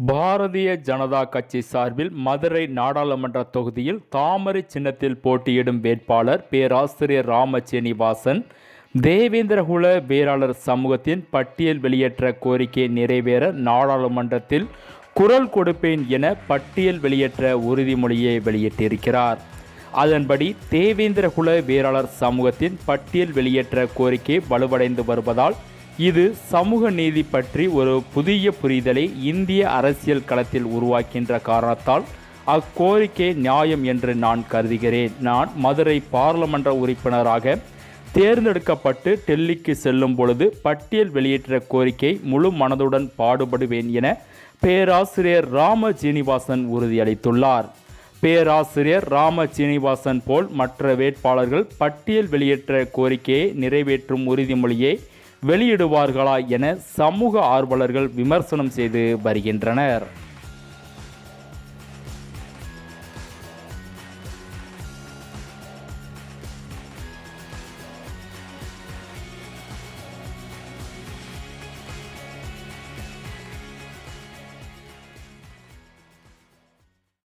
பாரதிய ஜனதா கட்சி சார்பில் மதுரை நாடாளுமன்ற தொகுதியில் தாமரை சின்னத்தில் போட்டியிடும் வேட்பாளர் பேராசிரியர் ராமசீனிவாசன் தேவேந்திரகுல வேளாளர் சமூகத்தின் பட்டியல் வெளியேற்ற கோரிக்கை நிறைவேற நாடாளுமன்றத்தில் குரல் கொடுப்பேன் என பட்டியல் வெளியேற்ற உறுதிமொழியை வெளியிட்டிருக்கிறார். அதன்படி தேவேந்திரகுல வேளாளர் சமூகத்தின் பட்டியல் வெளியேற்ற கோரிக்கை வலுவடைந்து வருவதால் இது சமூக நீதி பற்றி ஒரு புதிய புரிதலை இந்திய அரசியல் களத்தில் உருவாக்கின்ற காரணத்தால் அக்கோரிக்கை நியாயம் என்று நான் கருதுகிறேன். நான் மதுரை பாராளுமன்ற உறுப்பினராக தேர்ந்தெடுக்கப்பட்டு டெல்லிக்கு செல்லும் பொழுது பட்டியல் வெளியேற்ற கோரிக்கை முழு மனதுடன் பாடுபடுவேன் என பேராசிரியர் ராமசீனிவாசன் உறுதியளித்துள்ளார். பேராசிரியர் ராமசீனிவாசன் போல் மற்ற வேட்பாளர்கள் பட்டியல் வெளியேற்ற கோரிக்கையை நிறைவேற்றும் உறுதிமொழியை வெளியிடுவார்களா என சமூக ஆர்வலர்கள் விமர்சனம் செய்து வருகின்றனர்.